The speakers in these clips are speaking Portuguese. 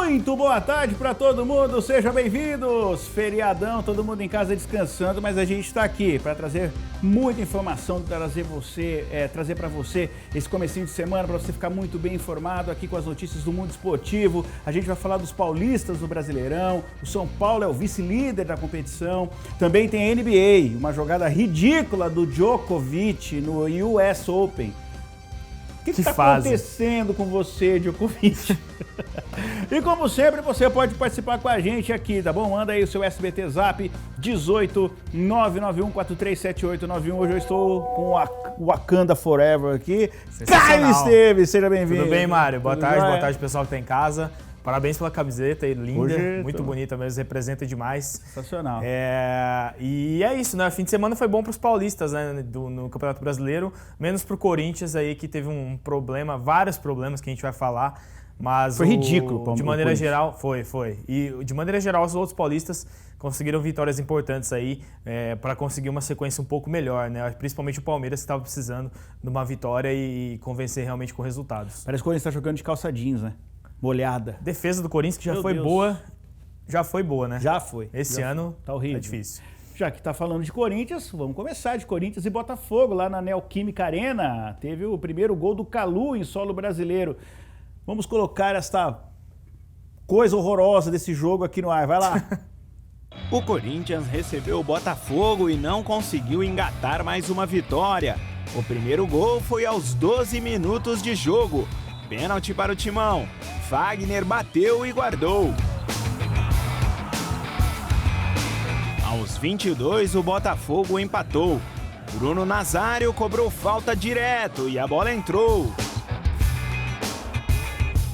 Muito boa tarde para todo mundo, sejam bem-vindos. Feriadão, todo mundo em casa descansando, mas a gente está aqui para trazer muita informação, trazer para você esse comecinho de semana, para você ficar muito bem informado aqui com as notícias do mundo esportivo. A gente vai falar dos paulistas do Brasileirão, o São Paulo é o vice-líder da competição. Também tem a NBA, uma jogada ridícula do Djokovic no US Open. O que está acontecendo com você, Djokovic? E como sempre, você pode participar com a gente aqui, tá bom? Manda aí o seu SBT Zap 18 991 437891. Hoje eu estou com o Wakanda Forever aqui. Caio Esteves, seja bem-vindo. Tudo bem, Mário? Boa tarde, pessoal que está em casa. Parabéns pela camiseta, linda, hoje muito bonita mesmo, representa demais. Sensacional. E é isso, né? O fim de semana foi bom para os paulistas, né? No Campeonato Brasileiro, menos para o Corinthians aí, que teve um problema, vários problemas que a gente vai falar. Mas foi ridículo. De maneira geral, foi. E de maneira geral, os outros paulistas conseguiram vitórias importantes aí para conseguir uma sequência um pouco melhor, né? Principalmente o Palmeiras, que estava precisando de uma vitória e convencer realmente com resultados. Parece que o Corinthians está jogando de calça jeans, né? Molhada. Defesa do Corinthians que já foi boa, né? Já foi. Esse ano tá horrível. É difícil. Já que está falando de Corinthians, vamos começar de Corinthians e Botafogo, lá na Neoquímica Arena. Teve o primeiro gol do Calu em solo brasileiro. Vamos colocar esta coisa horrorosa desse jogo aqui no ar. Vai lá. O Corinthians recebeu o Botafogo e não conseguiu engatar mais uma vitória. O primeiro gol foi aos 12 minutos de jogo. Pênalti para o Timão. Fagner bateu e guardou. Aos 22, o Botafogo empatou. Bruno Nazário cobrou falta direto e a bola entrou.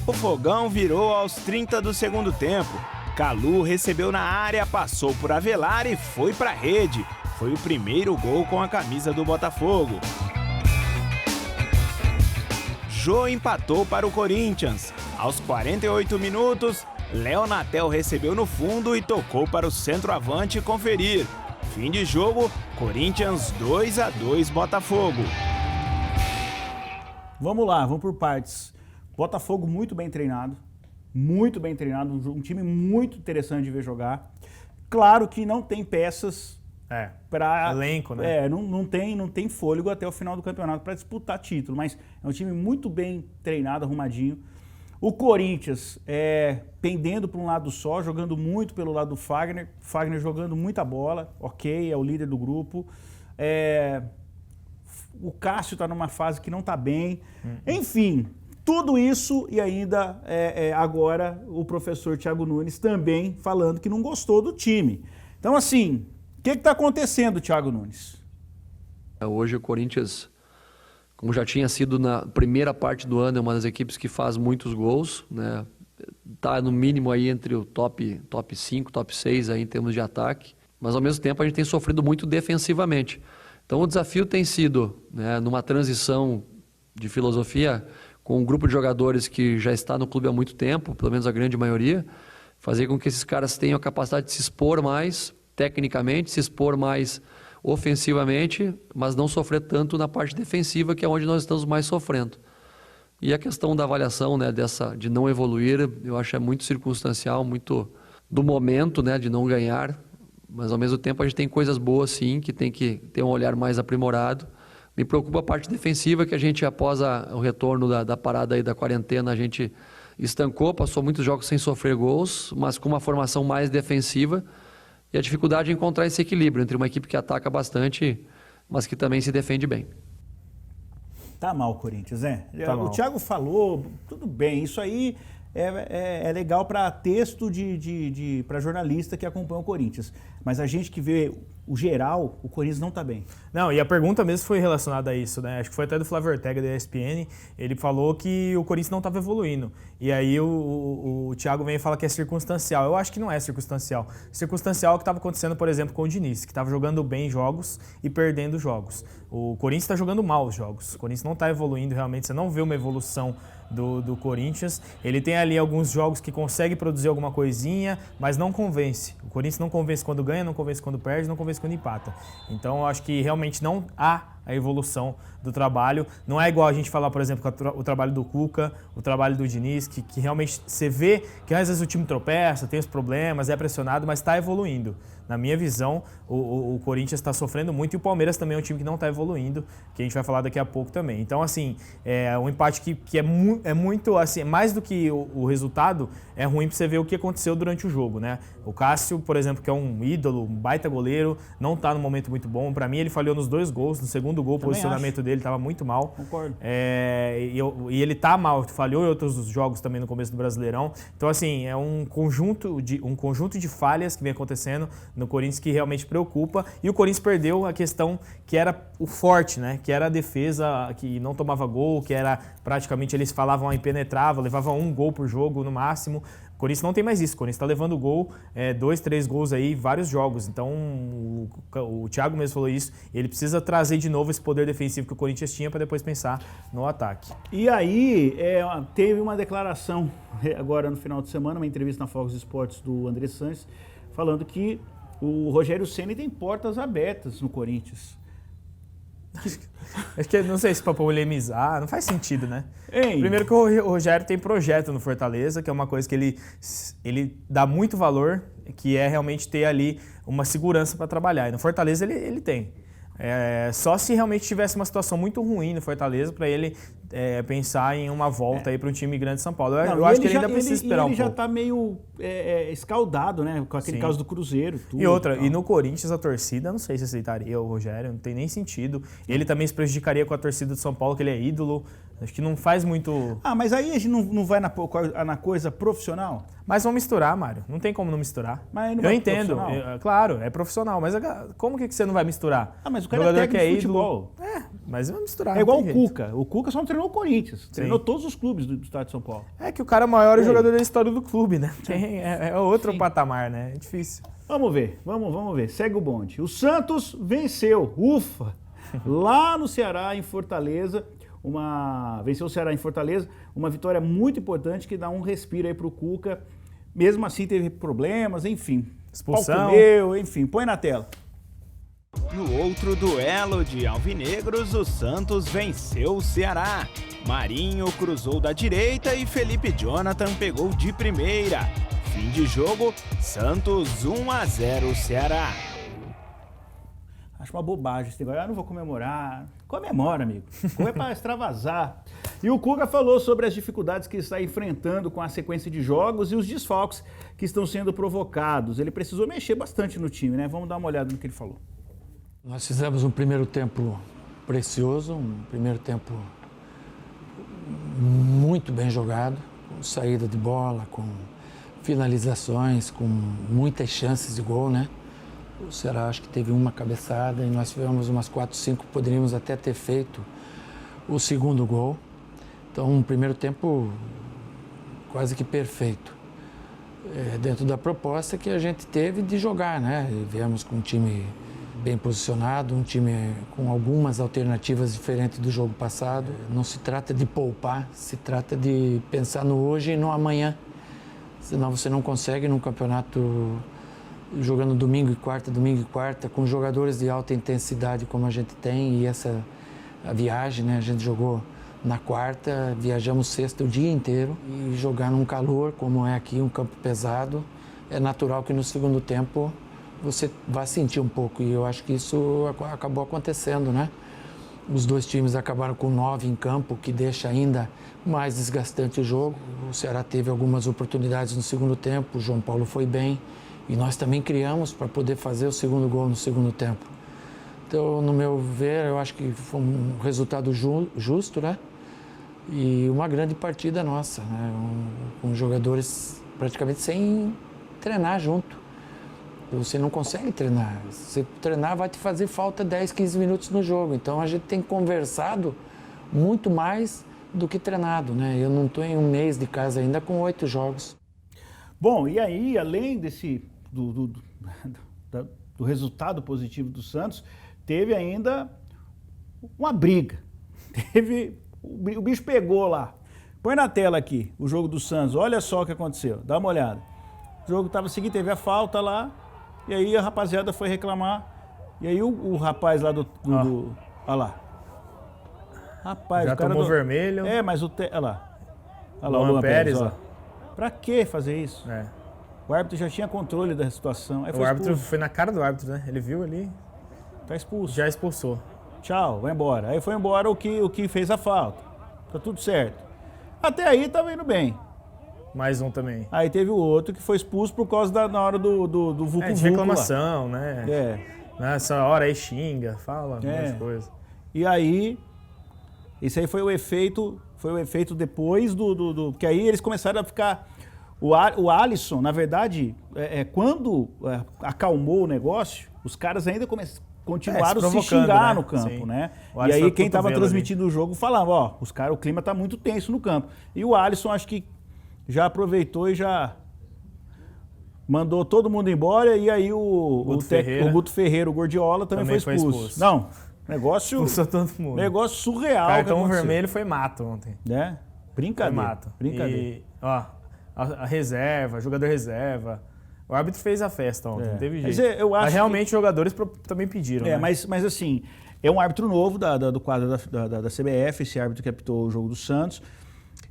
O Fogão virou aos 30 do segundo tempo. Calu recebeu na área, passou por Avelar e foi para a rede. Foi o primeiro gol com a camisa do Botafogo. Jô empatou para o Corinthians. Aos 48 minutos, Léo Natel recebeu no fundo e tocou para o centroavante conferir. Fim de jogo, Corinthians 2-2 Botafogo. Vamos lá, vamos por partes. Botafogo muito bem treinado, um time muito interessante de ver jogar. Claro que não tem peças para elenco, né? Não tem fôlego até o final do campeonato para disputar título, mas é um time muito bem treinado, arrumadinho. O Corinthians pendendo para um lado só, jogando muito pelo lado do Fagner jogando muita bola, ok, é o líder do grupo. O Cássio está numa fase que não está bem. Enfim, tudo isso e ainda agora o professor Thiago Nunes também falando que não gostou do time. Então assim, o que está acontecendo, Thiago Nunes? Hoje o Corinthians, como já tinha sido na primeira parte do ano, é uma das equipes que faz muitos gols, né? Tá no mínimo aí entre o top 5, top 6 aí em termos de ataque, mas ao mesmo tempo a gente tem sofrido muito defensivamente. Então o desafio tem sido, né, numa transição de filosofia com um grupo de jogadores que já está no clube há muito tempo, pelo menos a grande maioria, fazer com que esses caras tenham a capacidade de se expor mais tecnicamente, se expor mais ofensivamente, mas não sofrer tanto na parte defensiva, que é onde nós estamos mais sofrendo. E a questão da avaliação, né, de não evoluir, eu acho muito circunstancial, muito do momento, né, de não ganhar, mas ao mesmo tempo a gente tem coisas boas sim, que tem que ter um olhar mais aprimorado. Me preocupa a parte defensiva, que a gente após o retorno da parada aí da quarentena, a gente estancou, passou muitos jogos sem sofrer gols, mas com uma formação mais defensiva. E a dificuldade de encontrar esse equilíbrio entre uma equipe que ataca bastante, mas que também se defende bem. Tá mal o Corinthians, né? Tá o Thiago falou, tudo bem, isso aí é legal para texto para jornalista que acompanha o Corinthians. Mas a gente que vê o geral, o Corinthians não está bem. Não, e a pergunta mesmo foi relacionada a isso, né? Acho que foi até do Flávio Ortega, da ESPN. Ele falou que o Corinthians não estava evoluindo. E aí o Thiago vem e fala que é circunstancial. Eu acho que não é circunstancial. Circunstancial é o que estava acontecendo, por exemplo, com o Diniz, que estava jogando bem jogos e perdendo jogos. O Corinthians está jogando mal os jogos. O Corinthians não está evoluindo realmente. Você não vê uma evolução do Corinthians. Ele tem ali alguns jogos que consegue produzir alguma coisinha, mas não convence. O Corinthians não convence quando ganha, não convence quando perde, não convence quando empata. Então eu acho que realmente não há a evolução do trabalho. Não é igual a gente falar, por exemplo, o trabalho do Cuca, o trabalho do Diniz, que realmente você vê que às vezes o time tropeça, tem os problemas, é pressionado, mas está evoluindo. Na minha visão, o Corinthians está sofrendo muito e o Palmeiras também é um time que não está evoluindo, que a gente vai falar daqui a pouco também. Então, assim, é um empate que é muito, assim, mais do que o resultado, é ruim para você ver o que aconteceu durante o jogo, né? O Cássio, por exemplo, que é um ídolo, um baita goleiro, não está num momento muito bom. Para mim, ele falhou nos 2 gols. No segundo gol, o posicionamento dele estava muito mal. Concordo. E ele tá mal, falhou em outros jogos também no começo do Brasileirão. Então, assim, é um conjunto de falhas que vem acontecendo no Corinthians que realmente preocupa. E o Corinthians perdeu a questão que era o forte, né? Que era a defesa que não tomava gol, que era praticamente, eles falavam impenetrável, levava 1 gol por jogo no máximo. O Corinthians não tem mais isso. O Corinthians está levando gol, 2, 3 gols aí, vários jogos. Então, o Thiago mesmo falou isso. Ele precisa trazer de novo esse poder defensivo que o Corinthians tinha para depois pensar no ataque. E aí, teve uma declaração agora no final de semana, uma entrevista na Fox Sports do André Sanches, falando que o Rogério Ceni tem portas abertas no Corinthians. Acho que não sei se para polemizar, não faz sentido, né? Ei. Primeiro que o Rogério tem projeto no Fortaleza, que é uma coisa que ele dá muito valor, que é realmente ter ali uma segurança para trabalhar. E no Fortaleza ele tem. Só se realmente tivesse uma situação muito ruim no Fortaleza para ele pensar em uma volta aí para um time grande de São Paulo. Eu acho que ele ainda precisa esperar um pouco. Ele já está meio escaldado, né? Com aquele caso do Cruzeiro. Tudo, e no Corinthians a torcida, não sei se aceitaria o Rogério, não tem nem sentido. Ele também se prejudicaria com a torcida de São Paulo, que ele é ídolo. Acho que não faz muito... mas aí a gente não vai na coisa profissional? Mas vão misturar, Mário. Não tem como não misturar. Mas não eu entendo. Claro, é profissional. Mas como que você não vai misturar? Mas o cara é técnico de futebol. Mas vai misturar. É igual o Cuca. O Cuca só não treinou o Corinthians. Treinou todos os clubes do estado de São Paulo. É que o cara é o maior jogador da história do clube, né? É outro patamar, né? É difícil. Vamos ver. Vamos ver. Segue o bonde. O Santos venceu. Ufa! Lá no Ceará, em Fortaleza. Venceu o Ceará em Fortaleza, uma vitória muito importante que dá um respiro aí pro Cuca. Mesmo assim teve problemas, enfim. Expulsão. Enfim, põe na tela. No outro duelo de alvinegros, o Santos venceu o Ceará. Marinho cruzou da direita e Felipe Jonathan pegou de primeira. Fim de jogo, Santos 1-0 Ceará. Acho uma bobagem esse negócio. Eu não vou comemorar. Comemora, amigo. Como é para extravasar. E o Cuca falou sobre as dificuldades que está enfrentando com a sequência de jogos e os desfalques que estão sendo provocados. Ele precisou mexer bastante no time, né? Vamos dar uma olhada no que ele falou. Nós fizemos um primeiro tempo precioso, um primeiro tempo muito bem jogado, com saída de bola, com finalizações, com muitas chances de gol, né? O Ceará acho que teve uma cabeçada e nós tivemos umas 4, 5, poderíamos até ter feito o segundo gol. Então, um primeiro tempo quase que perfeito. Dentro da proposta que a gente teve de jogar, né? Viemos com um time bem posicionado, um time com algumas alternativas diferentes do jogo passado. Não se trata de poupar, se trata de pensar no hoje e no amanhã. Senão você não consegue num campeonato jogando domingo e quarta, com jogadores de alta intensidade como a gente tem, e a viagem, né? A gente jogou na quarta, viajamos sexta o dia inteiro, e jogar num calor como é aqui, um campo pesado, é natural que no segundo tempo você vai sentir um pouco, e eu acho que isso acabou acontecendo, né? Os dois times acabaram com 9 em campo, que deixa ainda mais desgastante o jogo. O Ceará teve algumas oportunidades no segundo tempo, o João Paulo foi bem, e nós também criamos para poder fazer o segundo gol no segundo tempo. Então, no meu ver, eu acho que foi um resultado justo, né? E uma grande partida nossa, né? Com jogadores praticamente sem treinar junto. Você não consegue treinar. Se treinar, vai te fazer falta 10, 15 minutos no jogo. Então, a gente tem conversado muito mais do que treinado, né? Eu não estou em um mês de casa ainda com 8 jogos. Bom, e aí, além do resultado positivo do Santos, teve ainda uma briga. O bicho pegou lá. Põe na tela aqui o jogo do Santos. Olha só o que aconteceu. Dá uma olhada. O jogo estava seguindo, teve a falta lá. E aí a rapaziada foi reclamar. E aí o rapaz lá Olha lá. Rapaz, Já o cara tomou vermelho. mas olha lá. Olha lá, o Luan Luan Pérez, Pérez, ó. Pra que fazer isso? É. O árbitro já tinha controle da situação. Aí O árbitro expulso. foi na cara do árbitro, né? Ele viu ali, Tá expulso. já expulsou. Tchau, vai embora. Aí foi embora o que fez a falta. Tá tudo certo. Até aí tava indo bem. Mais um também. Aí teve o outro que foi expulso por causa na hora do vulco-vulco De reclamação, né? É. Nessa hora aí xinga, fala um monte de coisa. E aí, isso aí foi o efeito depois porque aí eles começaram a ficar... O Alisson, na verdade, quando acalmou o negócio, os caras ainda continuaram se xingar, né? No campo, Sim. né? O E Alisson aí quem estava cotovelo transmitindo o jogo falava, ó, o clima tá muito tenso no campo. E o Alisson acho que já aproveitou e já mandou todo mundo embora, e aí o Guto Ferreira, o Gordiola, também foi expulso. Não, negócio... Expulsou todo mundo. Negócio surreal. Cartão vermelho foi mato ontem. Né? Brincadeira. Foi mato. Brincadeira. E, ó, a reserva, jogador reserva. O árbitro fez a festa ontem, não teve jeito. Mas eu acho mas realmente os jogadores também pediram, né? mas assim, é um árbitro novo do quadro da CBF, esse árbitro que apitou o jogo do Santos.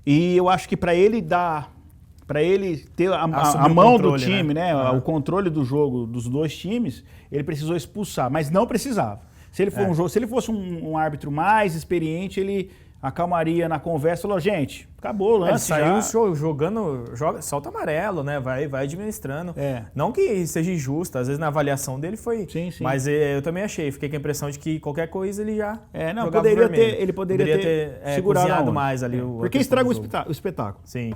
E eu acho que para ele ter a mão do time, né? O controle do jogo dos dois times, ele precisou expulsar, mas não precisava. Se ele fosse um árbitro mais experiente, ele acalmaria na conversa e falou, gente, acabou o lance. Ele saiu jogando, solta amarelo, né? Vai administrando. Não que seja injusto, às vezes na avaliação dele foi. Sim. Mas eu também fiquei com a impressão de que qualquer coisa ele já. Ele poderia ter segurado mais ali. Porque estraga o espetáculo. Sim.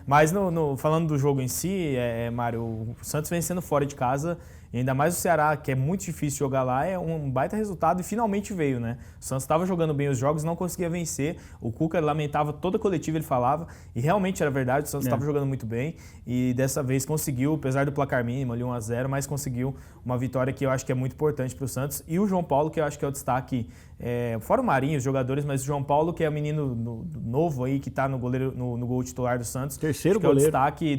Mas falando do jogo em si, Mário, o Santos vencendo fora de casa. E ainda mais o Ceará, que é muito difícil jogar lá, é um baita resultado e finalmente veio, né? O Santos estava jogando bem os jogos, não conseguia vencer. O Cuca lamentava toda a coletiva, ele falava. E realmente era verdade, o Santos estava jogando muito bem. E dessa vez conseguiu, apesar do placar mínimo, ali 1-0, mas conseguiu uma vitória que eu acho que é muito importante para o Santos. E o João Paulo, que eu acho que é o destaque, fora o Marinho, os jogadores, mas o João Paulo, que é o menino novo aí, que está no gol titular do Santos. Terceiro goleiro. É o destaque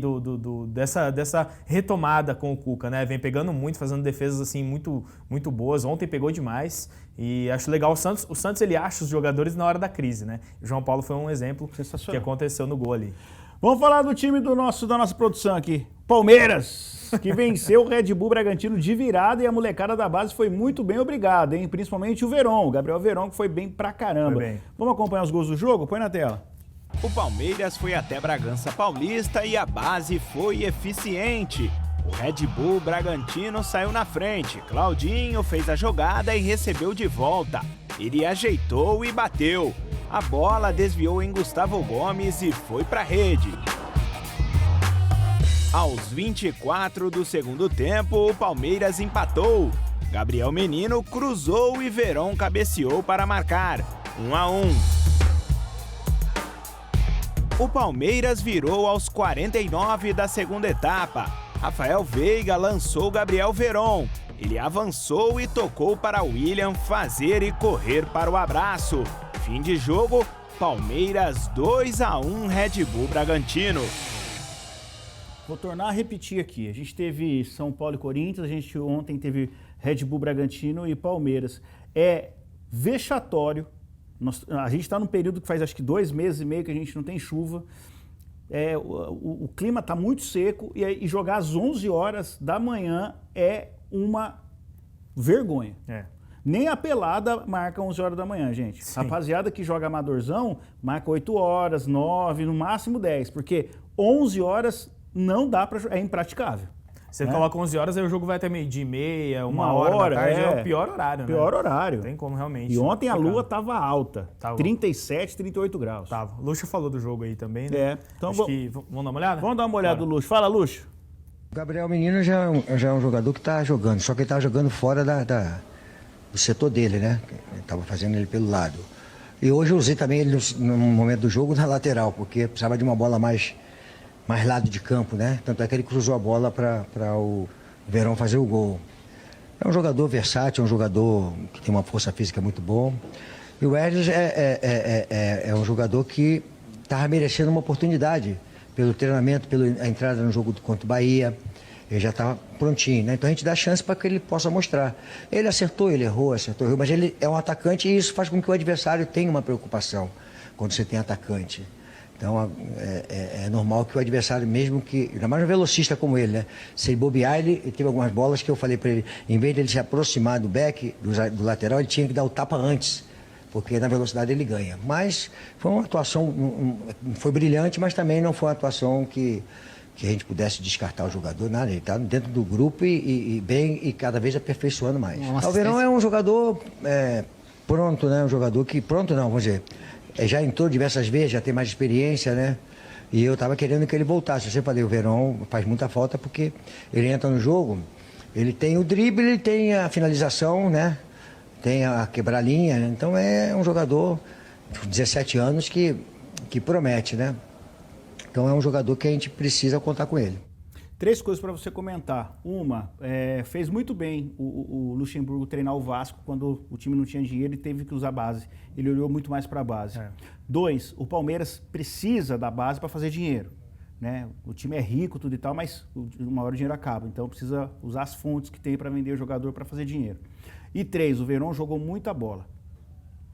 dessa retomada com o Cuca, né? Vem pegando muito, fazendo defesas assim muito, muito boas. Ontem pegou demais e acho legal o Santos. O Santos ele acha os jogadores na hora da crise, né? O João Paulo foi um exemplo que aconteceu no gol ali. Vamos falar do time da nossa produção aqui. Palmeiras, que venceu o Red Bull Bragantino de virada e a molecada da base foi muito bem, obrigado, hein? Principalmente o Verón, o Gabriel Verón, que foi bem pra caramba. Vamos acompanhar os gols do jogo? Põe na tela. O Palmeiras foi até Bragança Paulista e a base foi eficiente. O Red Bull Bragantino saiu na frente, Claudinho fez a jogada e recebeu de volta. Ele ajeitou e bateu. A bola desviou em Gustavo Gomes e foi para a rede. Aos 24 do segundo tempo, o Palmeiras empatou. Gabriel Menino cruzou e Verón cabeceou para marcar. 1-1. O Palmeiras virou aos 49 da segunda etapa. Rafael Veiga lançou Gabriel Verón. Ele avançou e tocou para William fazer e correr para o abraço. Fim de jogo, Palmeiras 2-1 Red Bull Bragantino. Vou tornar a repetir aqui. A gente teve São Paulo e Corinthians, a gente ontem teve Red Bull Bragantino e Palmeiras. É vexatório. A gente está num período que faz acho que 2 meses e meio que a gente não tem chuva. O clima está muito seco e jogar às 11 horas da manhã é uma vergonha. Nem a pelada marca 11 horas da manhã, gente. Sim. Rapaziada que joga amadorzão marca 8 horas, 9, no máximo 10, porque 11 horas não dá para é impraticável. Você coloca 11 horas, aí o jogo vai até meio-dia e meia, 1h da tarde, é o pior horário, né? Pior horário. Não tem como realmente. E ontem a lua estava alta, 37, 38 graus. Tava. Luxo falou do jogo aí também, né? Então vamos dar uma olhada? Vamos dar uma olhada do Luxo. Fala, Luxo. O Gabriel Menino já é um jogador que está jogando, só que ele está jogando fora do setor dele, né? Ele estava fazendo ele pelo lado. E hoje eu usei também ele no momento do jogo na lateral, porque precisava de uma bola mais lado de campo, né? Tanto é que ele cruzou a bola para o Verón fazer o gol. É um jogador versátil, é um jogador que tem uma força física muito boa. E o Hernandes é um jogador que estava merecendo uma oportunidade pelo treinamento, pela entrada no jogo contra o Bahia. Ele já está prontinho, né? Então a gente dá chance para que ele possa mostrar. Ele acertou, ele errou, mas ele é um atacante e isso faz com que o adversário tenha uma preocupação quando você tem atacante. Então é normal que o adversário, mesmo que, ainda mais um velocista como ele, né? Se ele bobear, ele teve algumas bolas que eu falei para ele, em vez de ele se aproximar do back, do lateral, ele tinha que dar o tapa antes, porque na velocidade ele ganha. Mas foi uma atuação, foi brilhante, mas também não foi uma atuação que a gente pudesse descartar o jogador, nada. Ele está dentro do grupo e cada vez aperfeiçoando mais. O Verón é um jogador pronto, né? Um jogador que, pronto não, vamos dizer, já entrou diversas vezes, já tem mais experiência, né? E eu estava querendo que ele voltasse. Eu sempre falei, o Verón faz muita falta porque ele entra no jogo, ele tem o drible, ele tem a finalização, né? Tem a quebrar linha, né? Então é um jogador de 17 anos que promete, né? Então é um jogador que a gente precisa contar com ele. 3 coisas para você comentar. Uma, fez muito bem o Luxemburgo treinar o Vasco quando o time não tinha dinheiro e teve que usar a base. Ele olhou muito mais para a base. 2, o Palmeiras precisa da base para fazer dinheiro, né? O time é rico, tudo e tal, mas uma hora o dinheiro acaba. Então precisa usar as fontes que tem para vender o jogador para fazer dinheiro. E 3, o Verón jogou muita bola.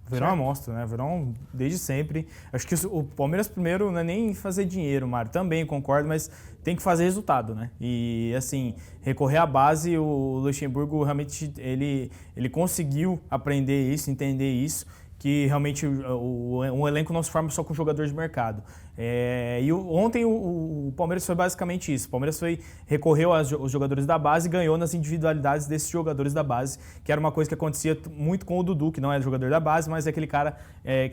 O Verón é monstro, né? O Verón, desde sempre. Acho que o Palmeiras, primeiro, não é nem fazer dinheiro, Mário. Também concordo, mas tem que fazer resultado, né? E, assim, recorrer à base, o Luxemburgo realmente, ele conseguiu aprender isso, entender isso, que realmente um elenco não se forma só com jogadores de mercado. E ontem o Palmeiras foi basicamente isso. O Palmeiras recorreu aos jogadores da base e ganhou nas individualidades desses jogadores da base, que era uma coisa que acontecia muito com o Dudu, que não é jogador da base, mas é aquele cara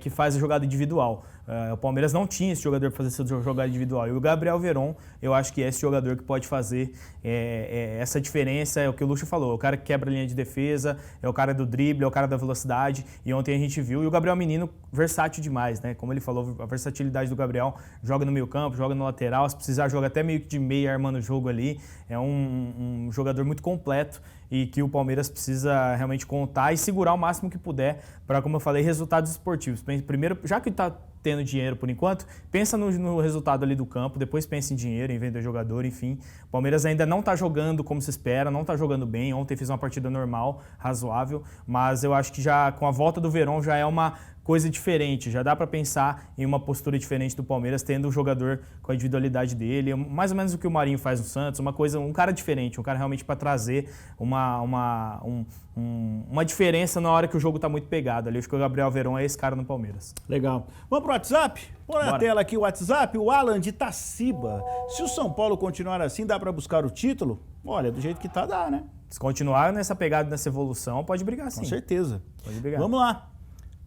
que faz a jogada individual. O Palmeiras não tinha esse jogador para fazer essa jogada individual. E o Gabriel Verón, eu acho que é esse jogador que pode fazer essa diferença. É o que o Luxo falou, é o cara que quebra a linha de defesa, é o cara do drible, é o cara da velocidade. E ontem a gente viu, e o Gabriel Menino, versátil demais, né? Como ele falou, a versatilidade do Gabriel, joga no meio campo, joga no lateral, se precisar joga até meio que de meia armando o jogo ali. É um jogador muito completo e que o Palmeiras precisa realmente contar e segurar o máximo que puder para, como eu falei, resultados esportivos. Primeiro, já que está tendo dinheiro por enquanto, pensa no resultado ali do campo, depois pensa em dinheiro, em vender jogador, enfim. O Palmeiras ainda não está jogando como se espera, não está jogando bem. Ontem fez uma partida normal, razoável, mas eu acho que já com a volta do Verón já é uma coisa diferente, já dá para pensar em uma postura diferente do Palmeiras, tendo um jogador com a individualidade dele, mais ou menos o que o Marinho faz no Santos, um cara diferente, um cara realmente para trazer uma diferença na hora que o jogo está muito pegado. Ali, eu acho que o Gabriel Verón é esse cara no Palmeiras. Legal. Vamos pro WhatsApp? Põe na tela aqui o WhatsApp, o Alan de Itaciba. Se o São Paulo continuar assim, dá para buscar o título? Olha, do jeito que tá, dá, né? Se continuar nessa pegada, nessa evolução, pode brigar sim. Com certeza. Pode brigar. Vamos lá.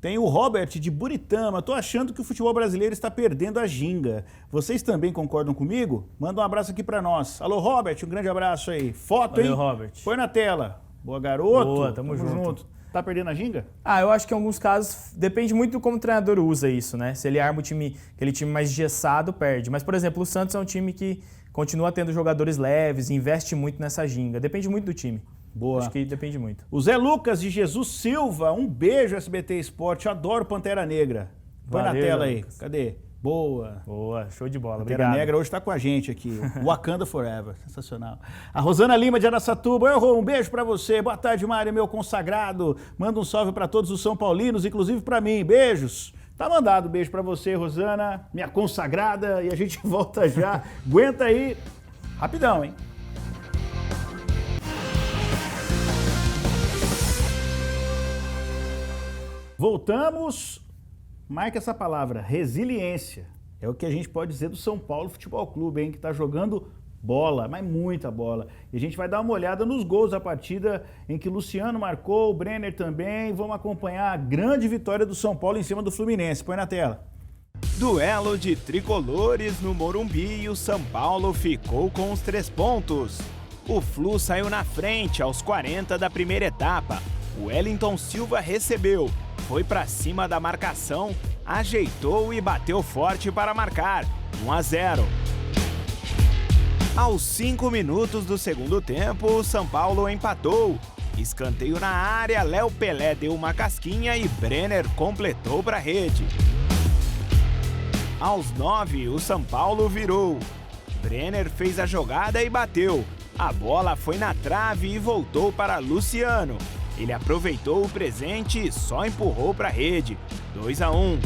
Tem o Robert de Buritama. Tô achando que o futebol brasileiro está perdendo a ginga. Vocês também concordam comigo? Manda um abraço aqui pra nós. Alô, Robert, um grande abraço aí. Foto, valeu, hein? Robert. Põe na tela. Boa, garoto. Boa, tamo junto. Tá perdendo a ginga? Eu acho que em alguns casos depende muito de como o treinador usa isso, né? Se ele arma o time, aquele time mais engessado, perde. Mas, por exemplo, o Santos é um time que continua tendo jogadores leves, investe muito nessa ginga. Depende muito do time. Boa. Acho que depende muito. O Zé Lucas de Jesus Silva, um beijo SBT Esporte, adoro Pantera Negra. Põe na tela aí, Lucas. Cadê? Boa. Boa, show de bola. Pantera Obrigado. Negra hoje está com a gente aqui, Wakanda Forever, sensacional. A Rosana Lima de Araçatuba, um beijo pra você, boa tarde Mário, meu consagrado, manda um salve pra todos os São Paulinos, inclusive pra mim, beijos. Tá mandado, beijo pra você, Rosana, minha consagrada, e a gente volta já, aguenta aí, rapidão, hein? Voltamos, marca essa palavra, resiliência. É o que a gente pode dizer do São Paulo Futebol Clube, hein, que está jogando bola, mas muita bola. E a gente vai dar uma olhada nos gols da partida em que Luciano marcou, o Brenner também. Vamos acompanhar a grande vitória do São Paulo em cima do Fluminense. Põe na tela. Duelo de tricolores no Morumbi e o São Paulo ficou com os 3 pontos. O Flu saiu na frente aos 40 da primeira etapa. O Wellington Silva recebeu, foi para cima da marcação, ajeitou e bateu forte para marcar, 1-0. Aos 5 minutos do segundo tempo, o São Paulo empatou. Escanteio na área, Léo Pelé deu uma casquinha e Brenner completou para a rede. Aos 9, o São Paulo virou. Brenner fez a jogada e bateu. A bola foi na trave e voltou para Luciano. Ele aproveitou o presente e só empurrou para a rede. 2-1.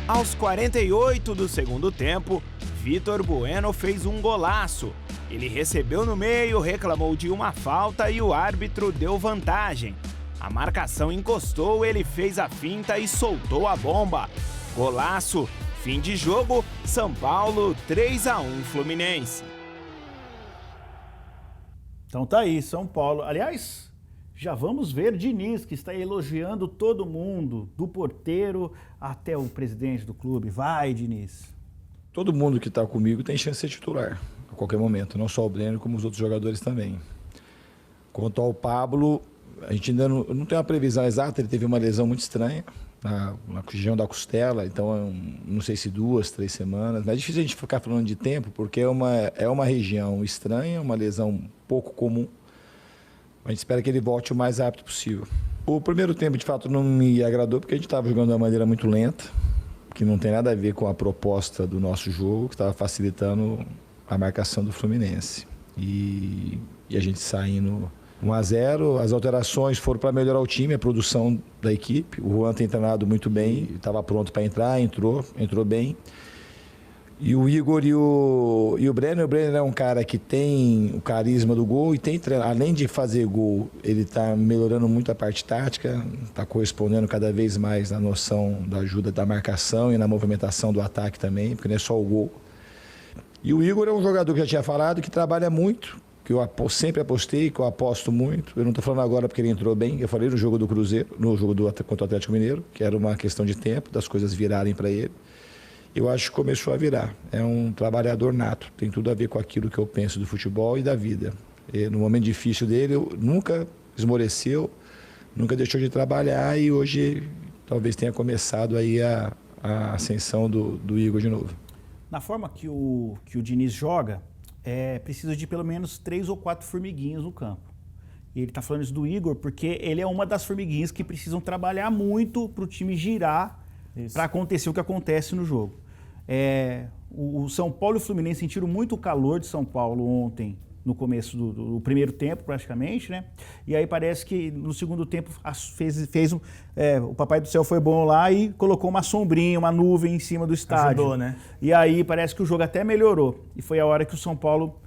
Aos 48 do segundo tempo, Vitor Bueno fez um golaço. Ele recebeu no meio, reclamou de uma falta e o árbitro deu vantagem. A marcação encostou, ele fez a finta e soltou a bomba. Golaço. Fim de jogo, São Paulo 3-1 Fluminense. Então tá aí, São Paulo. Aliás, já vamos ver Diniz, que está elogiando todo mundo, do porteiro até o presidente do clube. Vai, Diniz. Todo mundo que está comigo tem chance de ser titular a qualquer momento, não só o Brenner, como os outros jogadores também. Quanto ao Pablo, a gente ainda não tem uma previsão exata, ele teve uma lesão muito estranha na região da costela, então não sei se 2, 3 semanas, mas é difícil a gente ficar falando de tempo, porque é uma região estranha, uma lesão pouco comum. A gente espera que ele volte o mais rápido possível. O primeiro tempo, de fato, não me agradou, porque a gente estava jogando de uma maneira muito lenta, que não tem nada a ver com a proposta do nosso jogo, que estava facilitando a marcação do Fluminense. E a gente saindo 1-0, as alterações foram para melhorar o time, a produção da equipe. O Juan tem treinado muito bem, estava pronto para entrar, entrou bem. E o Igor e o Brenner é um cara que tem o carisma do gol e tem treinado. Além de fazer gol, ele está melhorando muito a parte tática, está correspondendo cada vez mais na noção da ajuda da marcação e na movimentação do ataque também, porque não é só o gol. E o Igor é um jogador que eu já tinha falado, que trabalha muito, que eu sempre apostei, que eu aposto muito. Eu não estou falando agora porque ele entrou bem, eu falei no jogo do Cruzeiro, no jogo contra o Atlético Mineiro, que era uma questão de tempo, das coisas virarem para ele. Eu acho que começou a virar. É um trabalhador nato, tem tudo a ver com aquilo que eu penso do futebol e da vida. E no momento difícil dele, nunca esmoreceu, nunca deixou de trabalhar e hoje talvez tenha começado aí a ascensão do Igor de novo. Na forma que o Diniz joga, precisa de pelo menos 3 ou 4 formiguinhas no campo. E ele está falando isso do Igor porque ele é uma das formiguinhas que precisam trabalhar muito para o time girar, para acontecer o que acontece no jogo. O São Paulo e o Fluminense sentiram muito o calor de São Paulo ontem, no começo do primeiro tempo, praticamente, né? E aí parece que no segundo tempo o Papai do Céu foi bom lá e colocou uma sombrinha, uma nuvem em cima do estádio. Ajudou, né? E aí parece que o jogo até melhorou. E foi a hora que o São Paulo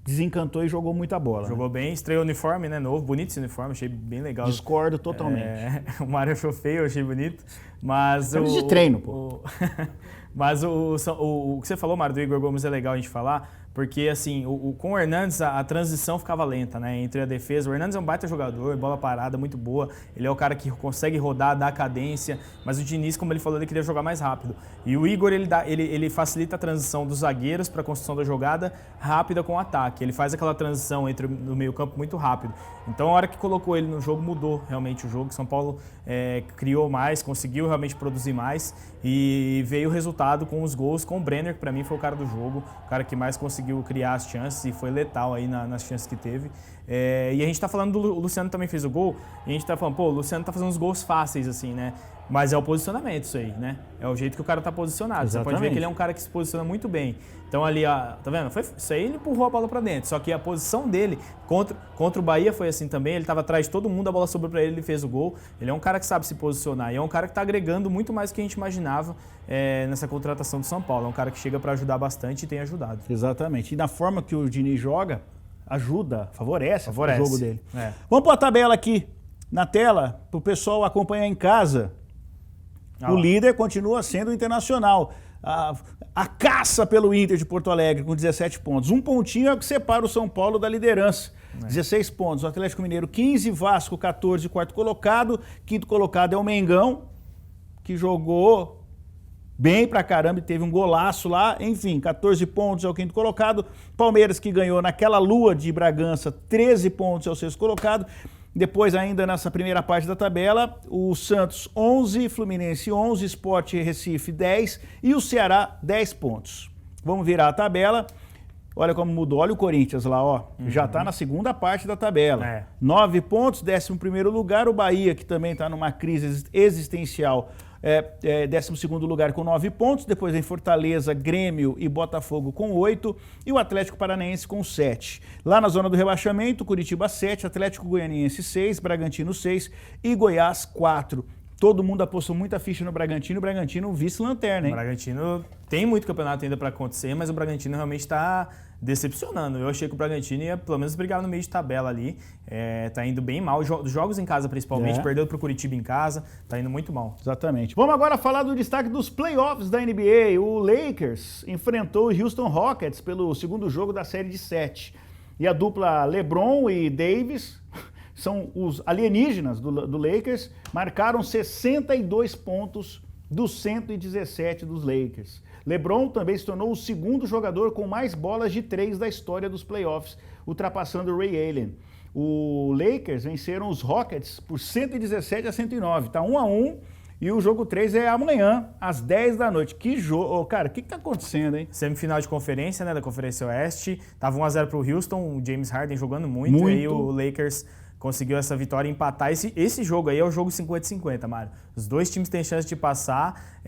desencantou e jogou muita bola. Jogou bem, estreou o uniforme, né? Novo, bonito esse uniforme, achei bem legal. Discordo totalmente. O Mário achou feio, eu achei bonito. Mas de treino, pô. Mas o que você falou, Mário, do Igor Gomes é legal a gente falar, porque assim, com o Hernandes a transição ficava lenta, né, entre a defesa. O Hernandes é um baita jogador, bola parada, muito boa. Ele é o cara que consegue rodar, dar cadência, mas o Diniz, como ele falou, ele queria jogar mais rápido. E o Igor, ele facilita a transição dos zagueiros para a construção da jogada rápida com o ataque. Ele faz aquela transição no meio campo muito rápido. Então, a hora que colocou ele no jogo, mudou realmente o jogo. São Paulo criou mais, conseguiu realmente produzir mais e veio o resultado com os gols, com o Brenner, que para mim foi o cara do jogo, o cara que mais conseguiu criar as chances e foi letal aí nas chances que teve. E a gente tá falando o Luciano também fez o gol, e a gente tá falando, pô, o Luciano tá fazendo uns gols fáceis assim, né? Mas é o posicionamento isso aí, né? É o jeito que o cara tá posicionado. Exatamente. Você pode ver que ele é um cara que se posiciona muito bem. Então ali, tá vendo? Isso aí ele empurrou a bola pra dentro. Só que a posição dele contra o Bahia foi assim também. Ele tava atrás de todo mundo, a bola sobrou pra ele, ele fez o gol. Ele é um cara que sabe se posicionar. E é um cara que tá agregando muito mais do que a gente imaginava nessa contratação do São Paulo. É um cara que chega pra ajudar bastante e tem ajudado. Exatamente. E na forma que o Diniz joga, favorece o jogo dele. Vamos pôr a tabela aqui na tela pro pessoal acompanhar em casa. O líder continua sendo o Internacional. A caça pelo Inter de Porto Alegre com 17 pontos. Um pontinho é o que separa o São Paulo da liderança. 16 pontos. O Atlético Mineiro 15, Vasco 14, quarto colocado. Quinto colocado é o Mengão, que jogou bem pra caramba e teve um golaço lá. Enfim, 14 pontos é o quinto colocado. Palmeiras, que ganhou naquela lua de Bragança, 13 pontos é o sexto colocado. Depois, ainda nessa primeira parte da tabela, o Santos 11, Fluminense 11, Sport Recife 10 e o Ceará 10 pontos. Vamos virar a tabela. Olha como mudou. Olha o Corinthians lá, ó. Já está na segunda parte da tabela. 9 pontos, 11º lugar. O Bahia, que também está numa crise existencial, 12º lugar com 9 pontos, depois vem Fortaleza, Grêmio e Botafogo com 8 e o Atlético Paranaense com 7. Lá na zona do rebaixamento, Curitiba 7, Atlético Goianiense 6, Bragantino 6 e Goiás 4. Todo mundo apostou muita ficha no Bragantino, o Bragantino vice-lanterna, hein? O Bragantino tem muito campeonato ainda para acontecer, mas o Bragantino realmente está decepcionando. Eu achei que o Bragantino ia pelo menos brigar no meio de tabela ali. Tá indo bem mal. Os jogos em casa, principalmente, perdeu para o Curitiba em casa, tá indo muito mal. Exatamente. Vamos agora falar do destaque dos playoffs da NBA. O Lakers enfrentou o Houston Rockets pelo segundo jogo da série de 7. E a dupla LeBron e Davis, são os alienígenas do Lakers, marcaram 62 pontos dos 117 dos Lakers. LeBron também se tornou o segundo jogador com mais bolas de 3 da história dos playoffs, ultrapassando o Ray Allen. O Lakers venceram os Rockets por 117-109, tá 1-1 e o jogo 3 é amanhã, às 10 da noite. Que jogo, cara, o que tá acontecendo, hein? Semifinal de conferência, né, da Conferência Oeste, tava 1-0 pro Houston, o James Harden jogando muito. E aí o Lakers conseguiu essa vitória e empatar. Esse jogo aí é o jogo 50-50, Mário. Os dois times têm chance de passar.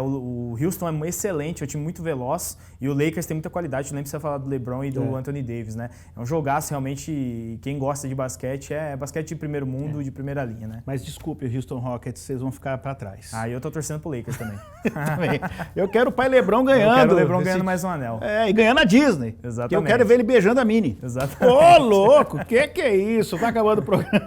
O Houston é excelente, é um time muito veloz. E o Lakers tem muita qualidade. Nem precisa falar do LeBron e do Anthony Davis, né? É um jogaço, realmente. Quem gosta de basquete é basquete de primeiro mundo, de primeira linha, né? Mas desculpe, Houston Rockets, vocês vão ficar pra trás. Eu tô torcendo pro Lakers também. Eu quero o pai LeBron ganhando. Eu quero o LeBron ganhando mais um anel. E ganhando a Disney. Exatamente. Que eu quero ver ele beijando a Minnie. Exatamente. Ô, louco, que é isso? Tá acabando o programa.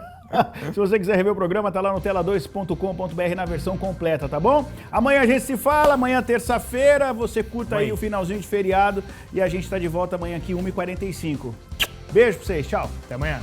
Se você quiser rever o programa, tá lá no tela2.com.br na versão completa, tá bom? Amanhã a gente se fala, amanhã terça-feira, você curta aí o finalzinho de feriado e a gente tá de volta amanhã aqui 1h45. Beijo pra vocês, tchau. Até amanhã.